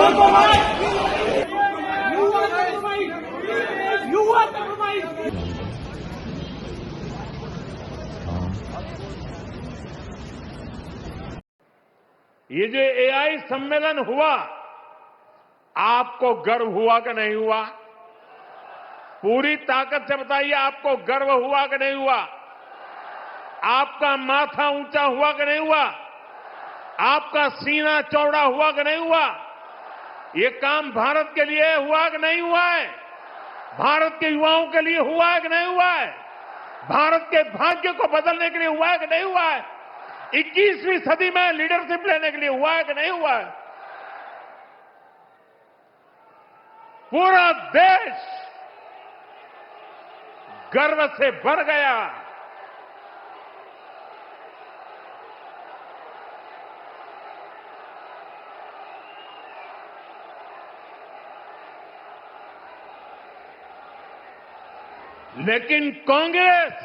ये जो एआई सम्मेलन हुआ, आपको गर्व हुआ कि नहीं हुआ? पूरी ताकत से बताइए, आपको गर्व हुआ कि नहीं हुआ? आपका माथा ऊंचा हुआ कि नहीं हुआ? आपका सीना चौड़ा हुआ कि नहीं हुआ? ये काम भारत के लिए हुआ कि नहीं हुआ है? भारत के युवाओं के लिए हुआ है कि नहीं हुआ है? भारत के भाग्य को बदलने के लिए हुआ है कि नहीं हुआ है? 21वीं सदी में लीडरशिप लेने के लिए हुआ है कि नहीं हुआ है? पूरा देश गर्व से भर गया। लेकिन कांग्रेस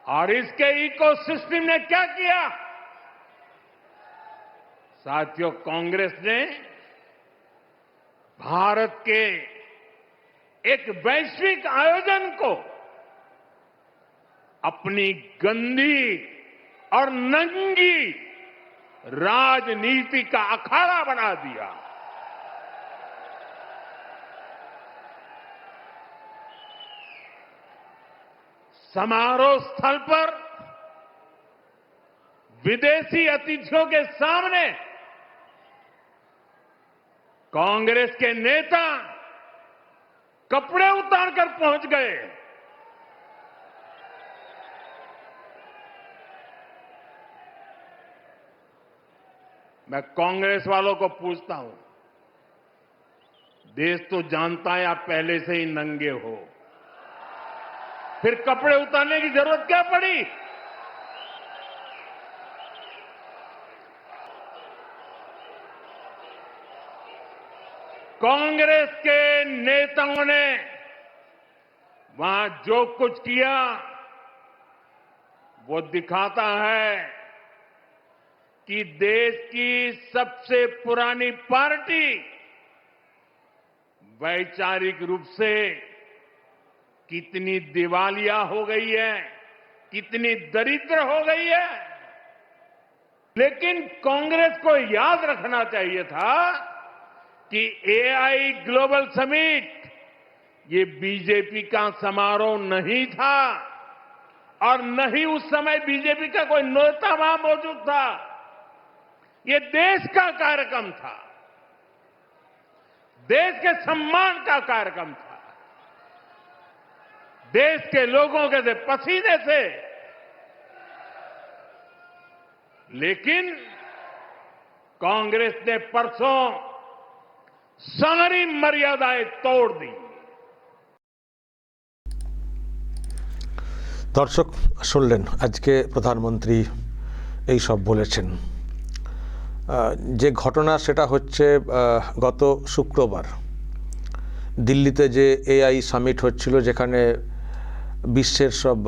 और इसके इकोसिस्टम ने क्या किया? साथियों, कांग्रेस ने भारत के एक वैश्विक आयोजन को अपनी गंदी और नंगी राजनीति का अखाड़ा बना दिया। समारोह स्थल पर विदेशी अतिथियों के सामने कांग्रेस के नेता कपड़े उतारकर पहुंच गए। मैं कांग्रेस वालों को पूछता हूं, देश तो जानता है आप पहले से ही नंगे हो, फिर कपड़े उतारने की जरूरत क्या पड़ी? कांग्रेस के नेताओं ने वहां जो कुछ किया वो दिखाता है कि देश की सबसे पुरानी पार्टी वैचारिक रूप से कितनी दिवालिया हो गई है, कितनी दरिद्र हो गई है। लेकिन कांग्रेस को याद रखना चाहिए था कि एआई ग्लोबल समिट ये बीजेपी का समारोह नहीं था और न ही उस समय बीजेपी का कोई नेता वहां मौजूद था। ये देश का कार्यक्रम था, देश के सम्मान का कार्यक्रम था, देश के लोगों के से पसीने से। लेकिन कांग्रेस ने परसों सारी मर्यादाएं तोड़ दी। দর্শক শুনলেন আজকে প্রধানমন্ত্রী এই সব বলেছেন। যে ঘটনা সেটা হচ্ছে গত শুক্রবার দিল্লিতে যে এআই সামিট হচ্ছিল, যেখানে বিশ্বের সব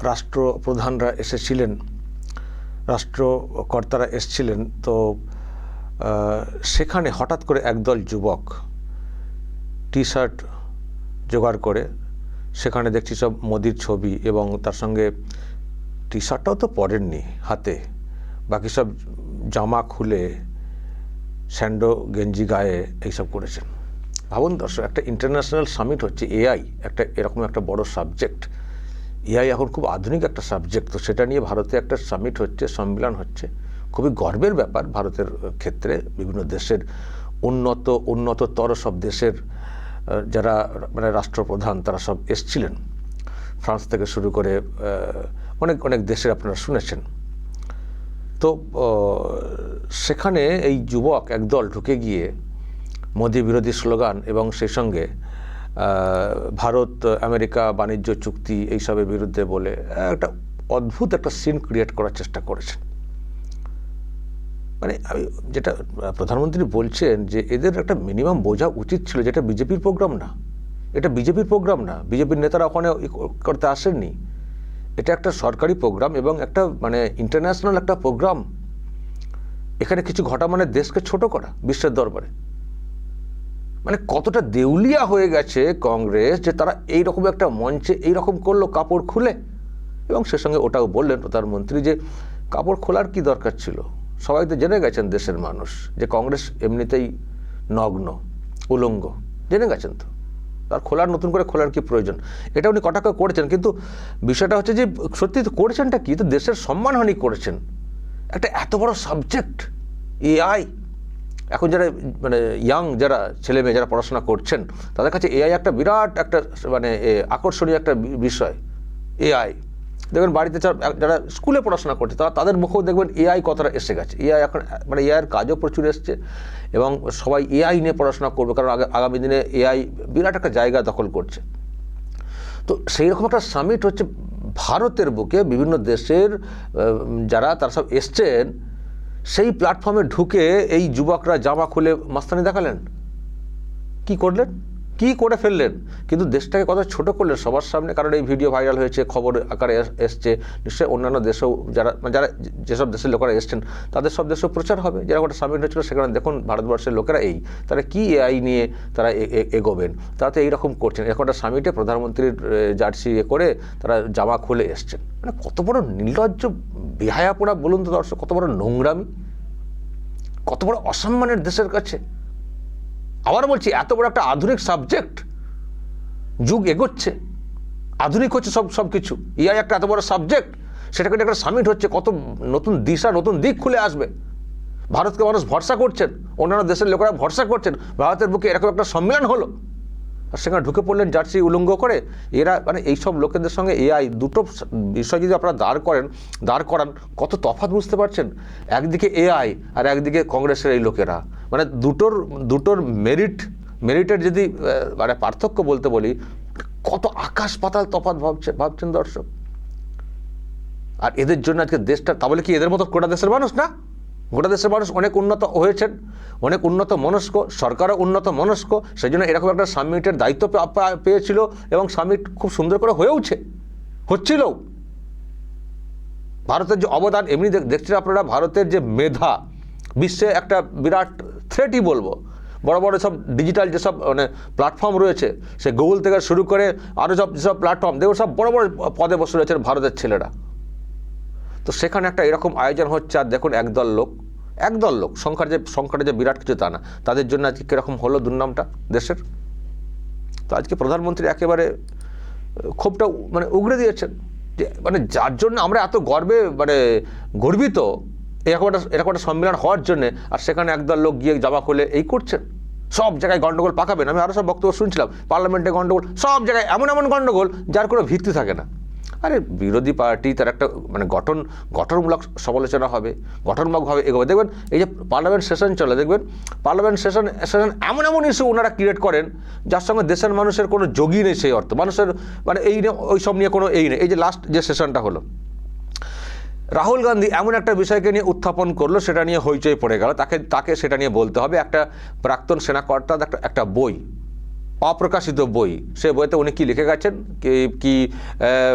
রাষ্ট্রপ্রধানরা এসেছিলেন, রাষ্ট্রকর্তারা এসেছিলেন। তো সেখানে হঠাৎ করে একদল যুবক টি শার্ট জোগাড় করে সেখানে দেখছি সব মোদির ছবি এবং তার সঙ্গে টি শার্টটাও তো পরেননি হাতে, বাকি সব জামা খুলে স্যান্ডো গেঞ্জি গায়ে এইসব করেছেন। ভাবুন দর্শক, একটা ইন্টারন্যাশনাল সামিট হচ্ছে, এআই একটা এরকম একটা বড় সাবজেক্ট, এআই এখন খুব আধুনিক একটা সাবজেক্ট, তো সেটা নিয়ে ভারতে একটা সামিট হচ্ছে, সম্মেলন হচ্ছে, খুবই গর্বের ব্যাপার ভারতের ক্ষেত্রে। বিভিন্ন দেশের উন্নততর সব দেশের যারা মানে রাষ্ট্রপ্রধান তারা সব এসছিলেন, ফ্রান্স থেকে শুরু করে অনেক অনেক দেশের আপনারা শুনেছেন। তো সেখানে এই যুবক একদল ঢুকে গিয়ে মোদি বিরোধী স্লোগান এবং সেই সঙ্গে ভারত আমেরিকা বাণিজ্য চুক্তি এইসবের বিরুদ্ধে বলে একটা অদ্ভুত একটা সিন ক্রিয়েট করার চেষ্টা করেছেন। মানে আমি যেটা প্রধানমন্ত্রী বলছেন যে এদের একটা মিনিমাম বোঝা উচিত ছিল, যেটা বিজেপির প্রোগ্রাম না, এটা বিজেপির প্রোগ্রাম না, বিজেপির নেতারা ওখানে করতে আসেননি, এটা একটা সরকারি প্রোগ্রাম এবং একটা মানে ইন্টারন্যাশনাল একটা প্রোগ্রাম। এখানে কিছু ঘটা মানে দেশকে ছোট করা বিশ্বের দরবারে। মানে কতটা দেউলিয়া হয়ে গেছে কংগ্রেস যে তারা এইরকম একটা মঞ্চে এইরকম করলো কাপড় খুলে। এবং সে সঙ্গে ওটাও বললেন প্রধানমন্ত্রী যে কাপড় খোলার কি দরকার ছিল, সবাই তো জেনে গেছেন দেশের মানুষ যে কংগ্রেস এমনিতেই নগ্ন উলঙ্গ, জেনে গেছেন তো, আর খোলার নতুন করে খোলার কি প্রয়োজন। এটা উনি কটাক্ষ করেছেন, কিন্তু বিষয়টা হচ্ছে যে সত্যি তো করেছেনটা কি, তো দেশের সম্মানহানি করেছেন। একটা এত বড় সাবজেক্ট এআই, এখন যারা মানে ইয়াং যারা ছেলে মেয়ে যারা পড়াশোনা করছেন তাদের কাছে এআই একটা বিরাট একটা মানে আকর্ষণীয় একটা বিষয়। এআই দেখবেন বাড়িতে যারা স্কুলে পড়াশোনা করছে তাদের মুখেও দেখবেন এআই কথাটা এসে গেছে। এআই এখন মানে এআইয়ের কাজও প্রচুর এসছে এবং সবাই এআই নিয়ে পড়াশোনা করবে, কারণ আগামী দিনে এআই বিরাট একটা জায়গা দখল করছে। তো সেই রকম একটা সামিট হচ্ছে ভারতের বুকে, বিভিন্ন দেশের যারা তারা সব এসছেন, সেই প্ল্যাটফর্মে ঢুকে এই যুবকরা জামা খুলে মাস্তানি দেখালেন। কি করলেন, কি করে ফেললেন, কিন্তু দেশটাকে কত ছোট করলেন সবার সামনে। কারণ এই ভিডিও ভাইরাল হয়েছে, খবর আকারে এসছে, নিশ্চয়ই অন্যান্য দেশেও যারা যেসব দেশের লোকেরা এসছেন তাদের সব দেশেও প্রচার হবে। যারা একটা সামিট হচ্ছিল সেখানে দেখুন ভারতবর্ষের লোকেরা তারা কি এআই নিয়ে তারা এগোবেন, তারা তো এইরকম করছেন। এখন একটা সামিটে প্রধানমন্ত্রীর জার্সি করে তারা জামা খুলে এসছেন। মানে কত বড় নির্লজ্জ বেহায়াপনা বলুন তো দর্শক, কত বড় নোংরামি, কত বড় অসম্মানের দেশের কাছে। আবার বলছি, এত বড় একটা আধুনিক সাবজেক্ট, যুগ এগোচ্ছে, আধুনিক হচ্ছে সব কিছু, এআই একটা এত বড় সাবজেক্ট, সেটাকে একটা সামিট হচ্ছে, কত নতুন দিশা নতুন দিক খুলে আসবে। ভারতকে মানুষ ভরসা করছেন, অন্যান্য দেশের লোকেরা ভরসা করছেন, ভারতের বুকে এরকম একটা সম্মেলন হলো, আর সেখানে ঢুকে পড়লেন জার্সি উলঙ্গ করে। এরা মানে এইসব লোকেদের সঙ্গে এআই দুটো বিষয় যদি আপনারা দাঁড় করান, কত তফাৎ বুঝতে পারছেন। একদিকে এআই আর একদিকে কংগ্রেসের এই লোকেরা, মানে দুটোর মেরিটের যদি মানে পার্থক্য বলতে বলি, কত আকাশ পাতাল তফাৎ ভাবছেন দর্শক। আর এদের জন্য আজকে দেশটা, তা বলে কি এদের মতো গোটা দেশের মানুষ না, গোটা দেশের মানুষ অনেক উন্নত হয়েছেন, অনেক উন্নত মনস্ক, সরকারও উন্নত মনস্ক, সেই জন্য এরকম একটা সামিটের দায়িত্ব পেয়েছিল এবং সামিট খুব সুন্দর করে হচ্ছিল। ভারতের যে অবদান, এমনি দেখছেন আপনারা, ভারতের যে মেধা বিশ্বে একটা বিরাট থ্রেটই বলবো। বড় বড় সব ডিজিটাল যেসব মানে প্ল্যাটফর্ম রয়েছে, সে গুগল থেকে শুরু করে আরও যেসব প্ল্যাটফর্ম দেখুন, সব বড় বড় পদে বসে রয়েছেন ভারতের ছেলেরা। তো সেখানে একটা এরকম আয়োজন হচ্ছে, আর দেখুন একদল লোক সংখ্যাটা যে বিরাট কিছু তা না, তাদের জন্য আজকে কীরকম হলো দুর্নামটা দেশের। তো আজকে প্রধানমন্ত্রী একেবারে ক্ষোভটা মানে উগড়ে দিয়েছেন, যে মানে যার জন্য আমরা এত গর্বিত এরকম একটা সম্মেলন হওয়ার জন্যে, আর সেখানে একদল লোক গিয়ে জামা খুলে এই করছেন। সব জায়গায় গণ্ডগোল পাকাবেন, আমি আরও সব বক্তব্য শুনছিলাম, পার্লামেন্টে গণ্ডগোল, সব জায়গায় এমন গণ্ডগোল যার কোনো ভিত্তি থাকে না। আরে বিরোধী পার্টি তার একটা মানে গঠনমূলক সমালোচনা হবে, গঠনমূলকভাবে এগোবে। দেখবেন এই যে পার্লামেন্ট সেশন চলে, দেখবেন পার্লামেন্ট সেশন এমন ইস্যু ওনারা ক্রিয়েট করেন যার সঙ্গে দেশের মানুষের কোনো যোগই নেই, সেই অর্থ মানুষের মানে ওই সব নিয়ে কোনো নেই। এই যে লাস্ট যে সেশনটা হলো, রাহুল গান্ধী এমন একটা বিষয়কে নিয়ে উত্থাপন করলো, সেটা নিয়ে হইচই পড়ে গেল, তাকে সেটা নিয়ে বলতে হবে। একটা প্রাক্তন সেনাকর্তার একটা বই, অপ্রকাশিত বই, সে বইতে উনি কি লিখে গেছেন, কি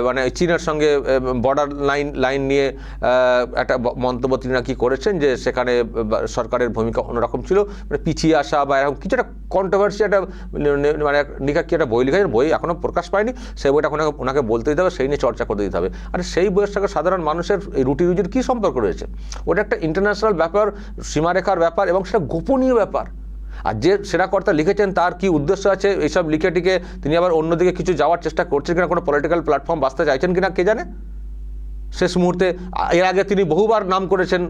মানে চীনের সঙ্গে বর্ডার লাইন নিয়ে একটা মন্তব্য তিনি নাকি করেছেন, যে সেখানে সরকারের ভূমিকা অন্যরকম ছিল, মানে পিছিয়ে আসা বা এরকম কিছু একটা কন্ট্রোভার্সি একটা মানে নিকাকি একটা বই লিখেছেন, বই এখনও প্রকাশ পায়নি, সেই বইটা ওনাকে বলতে দিতে হবে, সেই নিয়ে চর্চা করতে দিতে হবে। আর সেই বইয়ের সঙ্গে সাধারণ মানুষের এই রুটির কী সম্পর্ক রয়েছে? ওটা একটা ইন্টারন্যাশনাল ব্যাপার, সীমারেখার ব্যাপার, এবং সেটা গোপনীয় ব্যাপার। আর যে সেনাকর্তা লিখেছেন তার কি উদ্দেশ্য আছে এইসব লিখে তিনি আবার অন্যদিকে কিছু যাওয়ার চেষ্টা করছেন কিনা, কোনো পলিটিক্যাল প্ল্যাটফর্ম বাঁচতে চাইছেন কিনা কে জানে। শেষ মুহূর্তে এর আগে তিনি বহুবার নাম করেছেন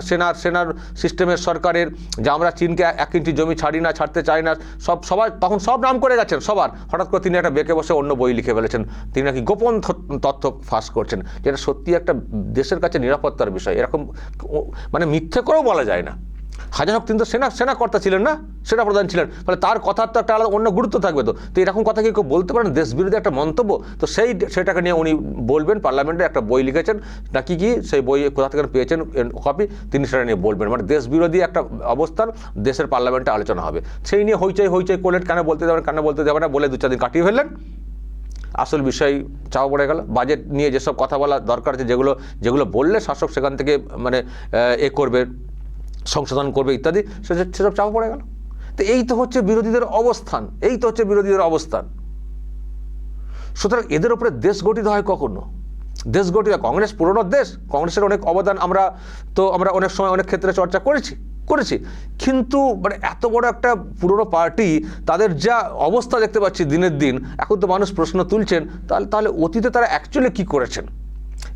সেনার সিস্টেমের সরকারের, যে আমরা চীনকে 1 ইঞ্চি জমি ছাড়তে চাই না, সবাই তখন সব নাম করে গেছেন সবার। হঠাৎ করে তিনি একটা বেঁকে বসে অন্য বই লিখে ফেলেছেন, তিনি নাকি গোপন তথ্য ফাঁস করছেন, যেটা সত্যি একটা দেশের কাছে নিরাপত্তার বিষয়। এরকম মানে মিথ্যে করেও বলা যায় না। হাজার হোক তিনি তো সেনাকর্তা ছিলেন না, সেনা প্রধান ছিলেন, ফলে তার কথার তো একটা আলাদা অন্য গুরুত্ব থাকবে। তো এরকম কথা কি কেউ বলতে পারেন, দেশবিরোধী একটা মন্তব্য? তো সেটাকে নিয়ে উনি বলবেন, পার্লামেন্টে একটা বই লিখেছেন নাকি কি, সেই বই কোথা থেকে পেয়েছেন কপি, তিনি সেটা নিয়ে বলবেন। মানে দেশবিরোধী একটা অবস্থান দেশের পার্লামেন্টে আলোচনা হবে, সেই নিয়ে হইচই করলেন, কেন বলতে দেবেন না বলে 2-4 দিন কাটিয়ে ফেললেন। আসল বিষয় চাওয়া পড়ে গেল। বাজেট নিয়ে যেসব কথা বলা দরকার আছে, যেগুলো বললে শাসক সেখান থেকে মানে করবে, সংশোধন করবে ইত্যাদি, সেসব চাপা পড়ে গেল। তো এই তো হচ্ছে বিরোধীদের অবস্থান, এই তো হচ্ছে বিরোধীদের অবস্থান। সুতরাং এদের উপরে দেশ গঠিত হয় কখনো? দেশ গঠিত, কংগ্রেস পুরনো দেশ, কংগ্রেসের অনেক অবদান আমরা অনেক সময় অনেক ক্ষেত্রে চর্চা করেছি, কিন্তু মানে এত বড় একটা পুরনো পার্টি, তাদের যা অবস্থা দেখতে পাচ্ছি দিনের দিন, এখন তো মানুষ প্রশ্ন তুলছেন তাহলে অতীতে তারা অ্যাকচুয়ালি কি করেছেন।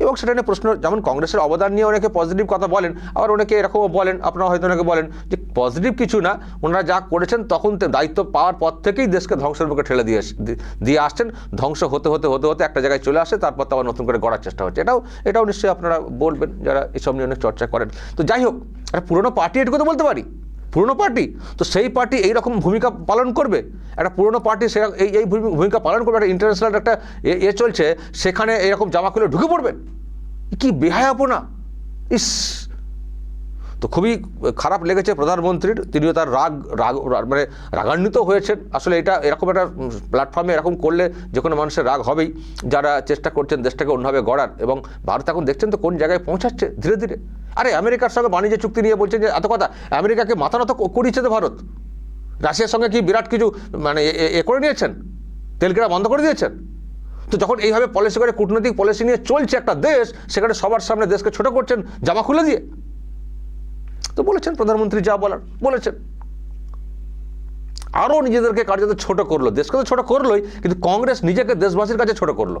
এবং সেটা নিয়ে প্রশ্ন, যেমন কংগ্রেসের অবদান নিয়ে অনেকে পজিটিভ কথা বলেন, আবার অনেকে এরকমও বলেন, আপনারা হয়তো অনেকে বলেন যে পজিটিভ কিছু না, ওনারা যা করেছেন তখন দায়িত্ব পাওয়ার পর থেকেই দেশকে ধ্বংসের মুখে ঠেলে দিয়ে আসছেন, ধ্বংস হতে হতে হতে হতে একটা জায়গায় চলে আসে, তারপর তো আবার নতুন করে গড়ার চেষ্টা হচ্ছে। এটাও নিশ্চয়ই আপনারা বলবেন যারা এসব নিয়ে অনেক চর্চা করেন। তো যাই হোক, একটা পুরনো পার্টি, এটুকু তো বলতে পারি, পুরনো পার্টি, তো সেই পার্টি এইরকম ভূমিকা পালন করবে, একটা পুরনো পার্টি এই ভূমিকা পালন করবে, একটা ইন্টারন্যাশনাল একটা চলছে, সেখানে এরকম জামা খুলে ঢুকে পড়বেন, কি বেহায়াপনা! ইস! তো খুবই খারাপ লেগেছে প্রধানমন্ত্রীর, তিনিও তার মানে রাগান্বিত হয়েছেন। আসলে এরকম একটা প্ল্যাটফর্মে এরকম করলে যে কোনো মানুষের রাগ হবেই, যারা চেষ্টা করছেন দেশটাকে অন্যভাবে গড়ার। এবং ভারত এখন দেখছেন তো কোন জায়গায় পৌঁছাচ্ছে ধীরে ধীরে। আরে আমেরিকার সঙ্গে বাণিজ্য চুক্তি নিয়ে বলছেন যে এত কথা, আমেরিকাকে মাথা নত করিয়েছে তো ভারত। রাশিয়ার সঙ্গে কি বিরাট কিছু মানে করে নিয়েছেন, তেল কেনা বন্ধ করে দিয়েছেন। তো যখন এইভাবে পলিসি করে, কূটনৈতিক পলিসি নিয়ে চলছে একটা দেশ, সেখানে সবার সামনে দেশকে ছোট করছেন জামা খুলে দিয়ে। তো বলেছেন প্রধানমন্ত্রী যা বলার বলেছেন, আরও নিজেদেরকে কার্যত ছোট করলো, দেশকে তো ছোট করলোই, কিন্তু কংগ্রেস নিজেকে দেশবাসীর কাছে ছোট করলো,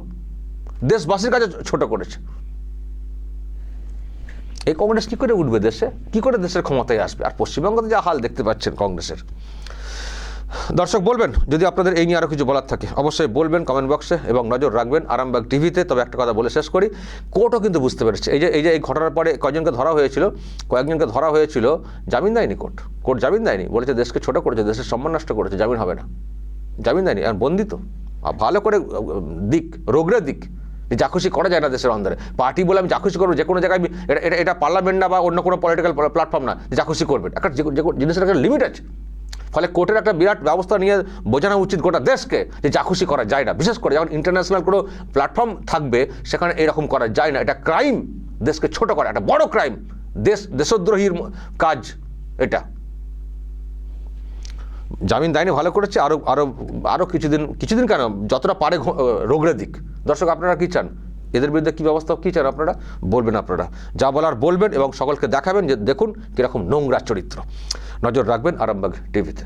দেশবাসীর কাছে ছোট করেছে। এই কংগ্রেস কি করে উঠবে দেশে, কি করে দেশের ক্ষমতায় আসবে? আর পশ্চিমবঙ্গতে যা হাল দেখতে পাচ্ছেন কংগ্রেসের। দর্শক বলবেন যদি আপনাদের এই নিয়ে আরও কিছু বলার থাকে, অবশ্যই বলবেন কমেন্ট বক্সে, এবং নজর রাখবেন আরামবাগ টিভিতে। তবে একটা কথা বলে শেষ করি, কোর্টও কিন্তু বুঝতে পেরেছে, এই ঘটনার পরে কয়েকজনকে ধরা হয়েছিল, জামিন দেয়নি কোর্ট জামিন দেয়নি, বলেছে দেশকে ছোট করেছে, দেশের সম্মান নষ্ট করেছে, জামিন হবে না, জামিন দেয়নি। আর বন্দিত ভালো করে রোগড়ে দিক, যা খুশি করা যায় না দেশের অন্দরে। পার্টি বলে আমি যা খুশি করবো যে কোনো জায়গায়, এটা পার্লামেন্ট না বা অন্য কোনো পলিটিক্যাল প্ল্যাটফর্ম না, যা খুশি করবেন। একটা জিনিসের একটা লিমিট আছে। ফলে কোর্টের একটা বিরাট ব্যবস্থা নিয়ে বোঝানো উচিত গোটা দেশকে যে যা খুশি করা যায় না, বিশেষ করে যখন ইন্টারন্যাশনাল কোনো প্ল্যাটফর্ম থাকবে, সেখানে এরকম করা যায় না। এটা ক্রাইম, দেশকে ছোট করা একটা বড় ক্রাইম, দেশদ্রোহীর কাজ এটা। জামিন দেয়নি, ভালো করেছে। আরো কিছুদিন কেন, যতটা পারে রোগড়ে দিক। দর্শক আপনারা কি চান, এদের বিরুদ্ধে কী ব্যবস্থা কী চান আপনারা বলবেন, আপনারা যা বলার বলবেন, এবং সকলকে দেখাবেন যে দেখুন কীরকম নোংরা চরিত্র। নজর রাখবেন আরামবাগ টিভিতে।